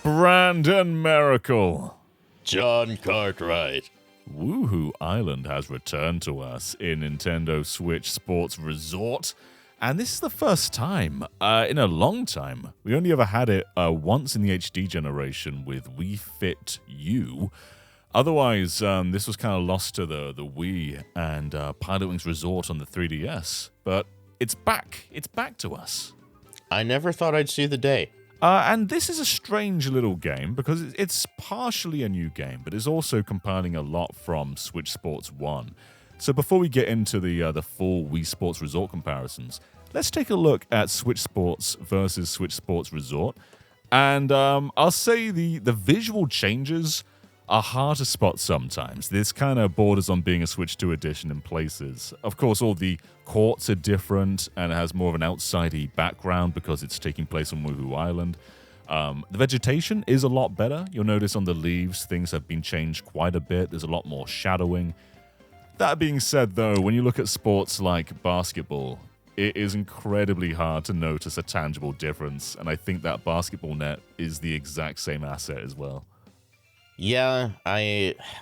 Brandon Miracle. John Cartwright. WuHu Island has returned to us in Nintendo Switch Sports Resort. And this is the first time in a long time. We only ever had it once in the HD generation with Wii Fit U. Otherwise, this was kind of lost to the Wii and Pilotwings Resort on the 3DS. But it's back. It's back to us. I never thought I'd see the day. And this is a strange little game because it's partially a new game, but it's also compiling a lot from Switch Sports 1. So before we get into the full Wii Sports Resort comparisons, let's take a look at Switch Sports versus Switch Sports Resort. And I'll say the visual changes are hard to spot sometimes. This kind of borders on being a Switch 2 edition in places. Of course, all the courts are different, and it has more of an outside-y background because it's taking place on WuHu Island. The vegetation is a lot better. You'll notice on the leaves, things have been changed quite a bit. There's a lot more shadowing. That being said, though, when you look at sports like basketball, it is incredibly hard to notice a tangible difference, and I think that basketball net is the exact same asset as well. Yeah,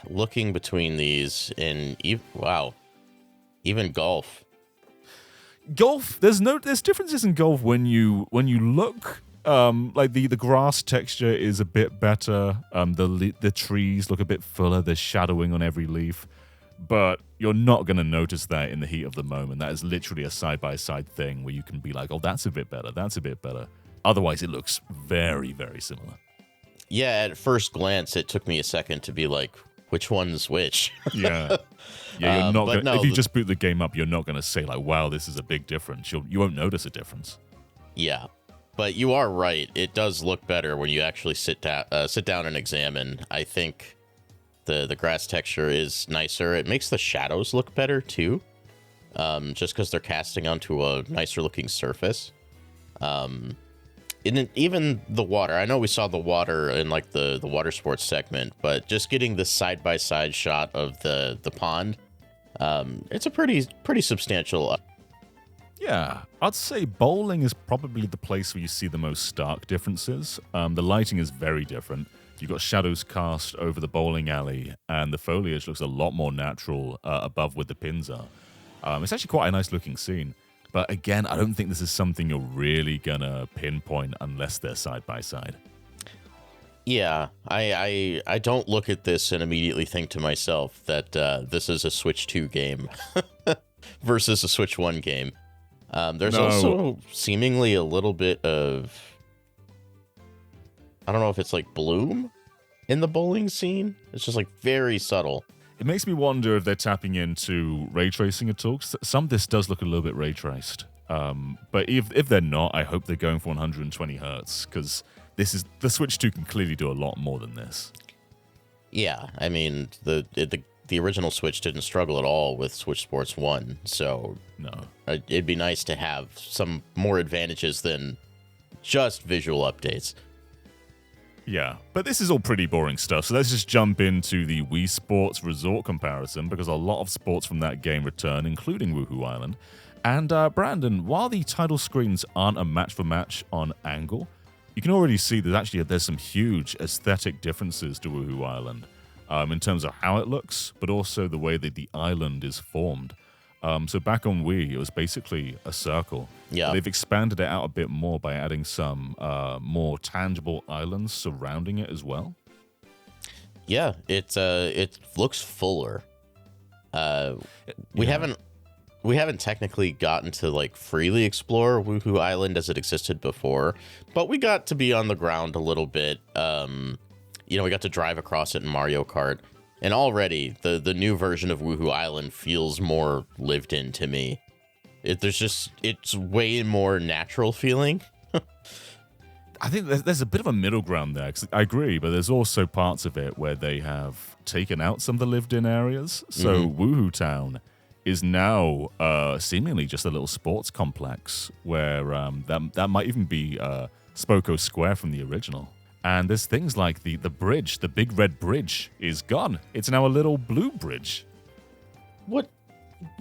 looking between these and even golf. Golf, there's differences in golf when you look. Like the grass texture is a bit better. The trees look a bit fuller. There's shadowing on every leaf, but you're not going to notice that in the heat of the moment. That is literally a side-by-side thing where you can be like, oh, that's a bit better. That's a bit better. Otherwise, it looks very, very similar. Yeah, at first glance, it took me a second to be like, which one's which? Yeah. You're not gonna, if you just boot the game up, you're not going to say like, wow, this is a big difference. You won't notice a difference. Yeah, but you are right. It does look better when you actually sit down and examine. I think the grass texture is nicer. It makes the shadows look better too, just because they're casting onto a nicer looking surface. And even the water, I know we saw the water in like the water sports segment, but just getting the side-by-side shot of the pond, it's a pretty substantial. Yeah, I'd say bowling is probably the place where you see the most stark differences. The lighting is very different. You've got shadows cast over the bowling alley, and the foliage looks a lot more natural above where the pins are. It's actually quite a nice looking scene. But again, I don't think this is something you're really gonna pinpoint unless they're side by side. Yeah, I don't look at this and immediately think to myself that this is a Switch 2 game versus a Switch 1 game. There's also seemingly a little bit of, I don't know if it's like bloom in the bowling scene. It's just like very subtle. It makes me wonder if they're tapping into ray tracing at all. Some of this does look a little bit ray traced. But if they're not, I hope they're going for 120 hertz, because the Switch 2 can clearly do a lot more than this. Yeah, I mean, the original Switch didn't struggle at all with Switch Sports 1, so no, it'd be nice to have some more advantages than just visual updates. Yeah, but this is all pretty boring stuff, so let's just jump into the Wii Sports Resort comparison, because a lot of sports from that game return, including WuHu Island. And Brandon, while the title screens aren't a match-for-match on angle, you can already see there's some huge aesthetic differences to WuHu Island, in terms of how it looks, but also the way that the island is formed. So back on Wii, it was basically a circle. Yeah. They've expanded it out a bit more by adding some more tangible islands surrounding it as well. Yeah, it looks fuller. We haven't technically gotten to like freely explore WuHu Island as it existed before, but we got to be on the ground a little bit. We got to drive across it in Mario Kart. And already, the new version of WuHu Island feels more lived in to me. It's way more natural feeling. I think there's a bit of a middle ground there, 'cause I agree, but there's also parts of it where they have taken out some of the lived-in areas. So WuHu Town is now seemingly just a little sports complex where that might even be Spoko Square from the original. And there's things like the bridge, the big red bridge is gone. It's now a little blue bridge. What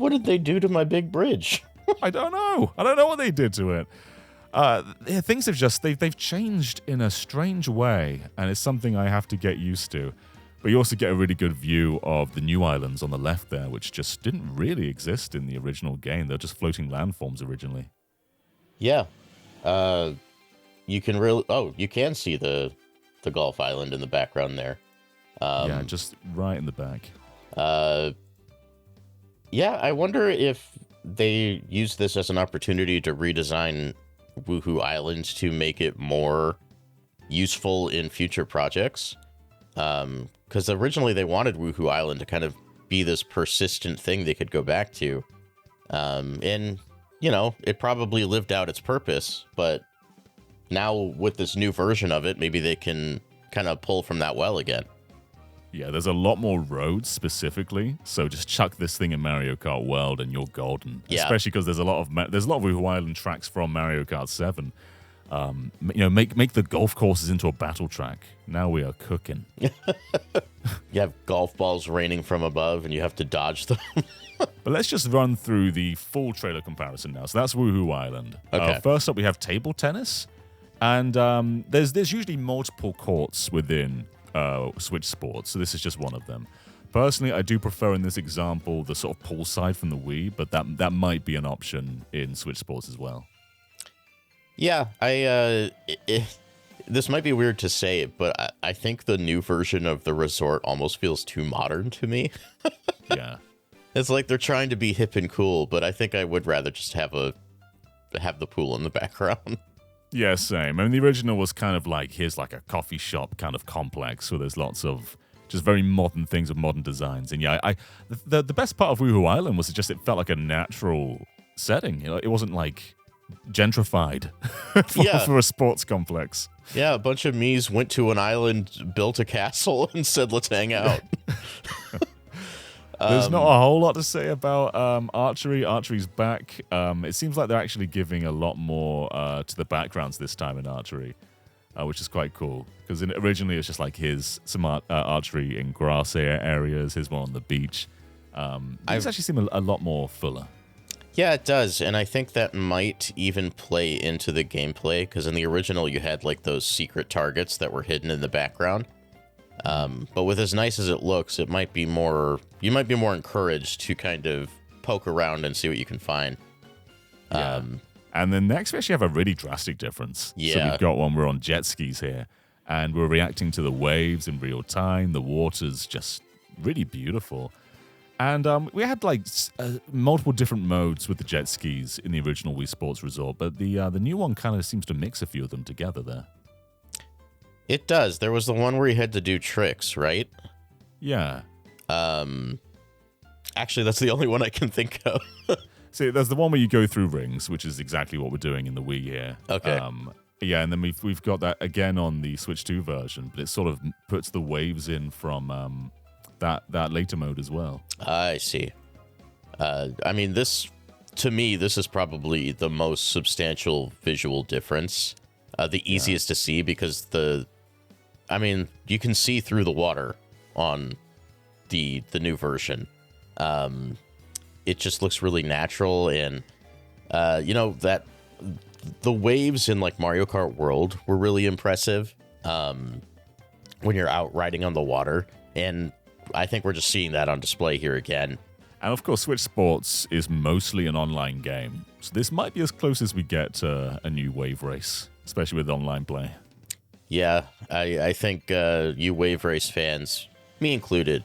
did they do to my big bridge? I don't know. I don't know what they did to it. Things have just they've changed in a strange way, and it's something I have to get used to. But you also get a really good view of the new islands on the left there, which just didn't really exist in the original game. They're just floating landforms originally. Yeah. You can see the Gulf Island in the background there. Yeah, just right in the back. Yeah, I wonder if they use this as an opportunity to redesign WuHu Island to make it more useful in future projects. Because originally they wanted WuHu Island to kind of be this persistent thing they could go back to. And, it probably lived out its purpose, but now with this new version of it, maybe they can kind of pull from that well again. Yeah, there's a lot more roads specifically, so just chuck this thing in Mario Kart World and you're golden. Yeah. Especially because there's a lot of WuHu Island tracks from Mario Kart 7. Make the golf courses into a battle track. Now we are cooking. You have golf balls raining from above, and you have to dodge them. But let's just run through the full trailer comparison now. So that's WuHu Island. Okay. First up, we have table tennis, and there's usually multiple courts within Switch Sports, so this is just one of them. Personally, I do prefer in this example the sort of poolside from the Wii, but that might be an option in Switch Sports as well. Yeah, this might be weird to say it, but I think the new version of the resort almost feels too modern to me. Yeah. It's like they're trying to be hip and cool, but I think I would rather just have the pool in the background. Yeah, same. I mean, the original was kind of like, here's like a coffee shop kind of complex, where there's lots of just very modern things with modern designs. And yeah, the best part of WuHu Island was it felt like a natural setting. It wasn't like gentrified for a sports complex. Yeah, a bunch of Miis went to an island, built a castle, and said, let's hang out. There's not a whole lot to say about archery. Archery's back. It seems like they're actually giving a lot more to the backgrounds this time in archery, which is quite cool. Because originally it was just like some archery in grass areas, here's one on the beach. These actually seem a lot more fuller. Yeah, it does, and I think that might even play into the gameplay, because in the original you had like those secret targets that were hidden in the background. But with as nice as it looks, you might be more encouraged to kind of poke around and see what you can find. Yeah. And then next we actually have a really drastic difference. Yeah. So we've got we're on jet skis here, and we're reacting to the waves in real time. The water's just really beautiful. And we had like multiple different modes with the jet skis in the original Wii Sports Resort, but the new one kind of seems to mix a few of them together there. It does. There was the one where you had to do tricks, right? Yeah. Actually, that's the only one I can think of. See, there's the one where you go through rings, which is exactly what we're doing in the Wii here. Okay. Yeah, and then we've got that again on the Switch 2 version, but it sort of puts the waves in from that later mode as well. I see. I mean, to me, this is probably the most substantial visual difference. The easiest to see because you can see through the water on the new version. It just looks really natural, and that the waves in like Mario Kart World were really impressive when you're out riding on the water, and I think we're just seeing that on display here again. And of course, Switch Sports is mostly an online game, so this might be as close as we get to a new wave race, especially with online play. Yeah, I think you Wave Race fans, me included,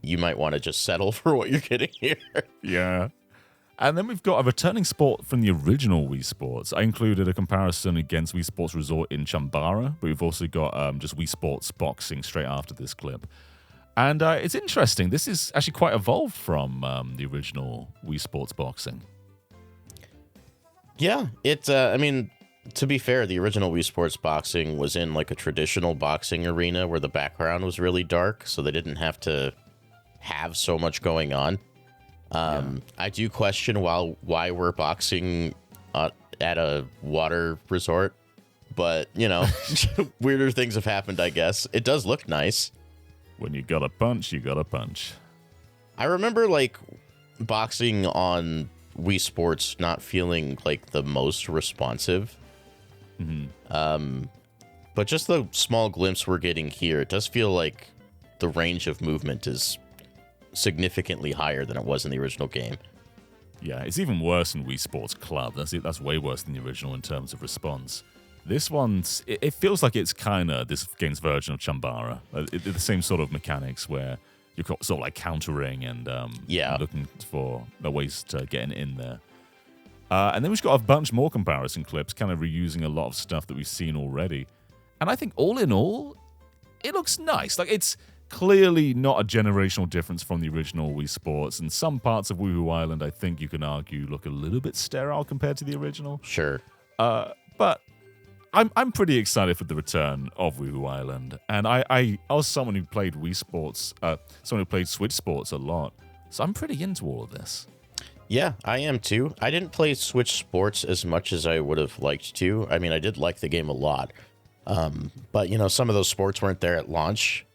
you might want to just settle for what you're getting here. Yeah. And then we've got a returning sport from the original Wii Sports. I included a comparison against Wii Sports Resort in Chambara, but we've also got just Wii Sports Boxing straight after this clip. And it's interesting. This is actually quite evolved from the original Wii Sports Boxing. Yeah, to be fair, the original Wii Sports Boxing was in like a traditional boxing arena where the background was really dark, so they didn't have to have so much going on. I do question why we're boxing at a water resort, but, weirder things have happened, I guess. It does look nice. When you gotta punch, you gotta punch. I remember, like, boxing on Wii Sports not feeling like the most responsive. But just the small glimpse we're getting here, it does feel like the range of movement is significantly higher than it was in the original game. Yeah, it's even worse in Wii Sports Club. That's way worse than the original in terms of response. This one's, it feels like it's kind of this game's version of Chambara. The same sort of mechanics where you're sort of like countering and looking for ways to get in there. And then we've got a bunch more comparison clips, kind of reusing a lot of stuff that we've seen already. And I think all in all, it looks nice. Like, it's clearly not a generational difference from the original Wii Sports. And some parts of WuHu Island, I think you can argue, look a little bit sterile compared to the original. Sure. But I'm pretty excited for the return of WuHu Island. And I was someone who played Wii Sports, someone who played Switch Sports a lot. So I'm pretty into all of this. Yeah, I am too. I didn't play Switch Sports as much as I would have liked to. I mean, I did like the game a lot. But, you know, some of those sports weren't there at launch.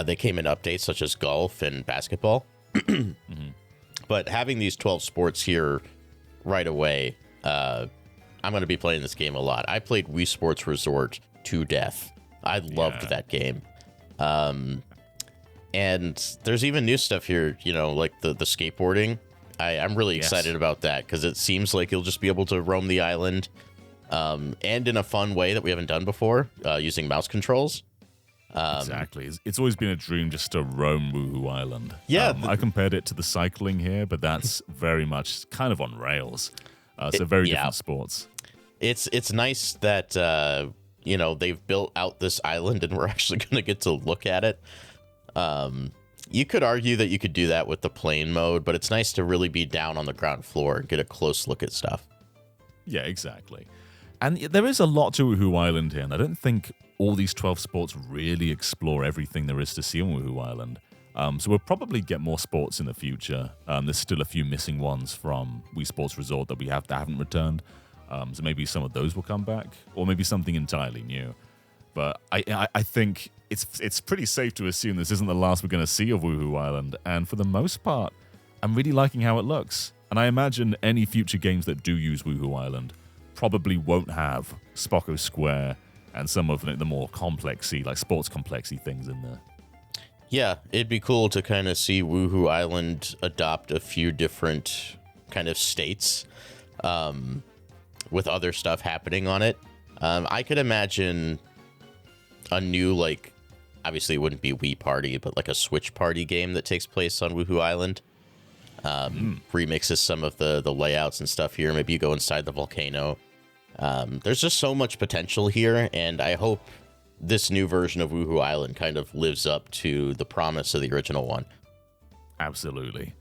They came in updates such as golf and basketball. But having these 12 sports here right away, I'm going to be playing this game a lot. I played Wii Sports Resort to death. I loved that game. And there's even new stuff here, you know, like the skateboarding. I'm really excited about that because it seems like you'll just be able to roam the island and in a fun way that we haven't done before using mouse controls. Exactly. It's always been a dream just to roam WuHu Island. Yeah. I compared it to the cycling here, but that's very much kind of on rails. So very different sports. It's nice that, you know, they've built out this island and we're actually going to get to look at it. You could argue that you could do that with the plane mode, but it's nice to really be down on the ground floor and get a close look at stuff. Yeah, exactly. And there is a lot to WuHu Island here, and I don't think all these 12 sports really explore everything there is to see on WuHu Island. So we'll probably get more sports in the future. There's still a few missing ones from Wii Sports Resort that haven't returned. So maybe some of those will come back, or maybe something entirely new. But I think it's pretty safe to assume this isn't the last we're going to see of WuHu Island. And for the most part, I'm really liking how it looks. And I imagine any future games that do use WuHu Island probably won't have Spocko Square and some of the more complexy, like sports complexy things in there. Yeah, it'd be cool to kind of see WuHu Island adopt a few different kind of states with other stuff happening on it. I could imagine a new, like, obviously it wouldn't be Wii Party, but like a Switch Party game that takes place on WuHu Island. Remixes some of the layouts and stuff here. Maybe you go inside the volcano. There's just so much potential here, and I hope this new version of WuHu Island kind of lives up to the promise of the original one. Absolutely.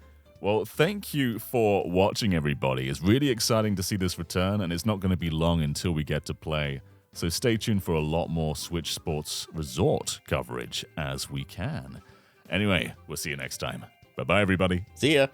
Well, thank you for watching, everybody. It's really exciting to see this return, and it's not going to be long until we get to play. So stay tuned for a lot more Switch Sports Resort coverage as we can. Anyway, we'll see you next time. Bye-bye, everybody. See ya.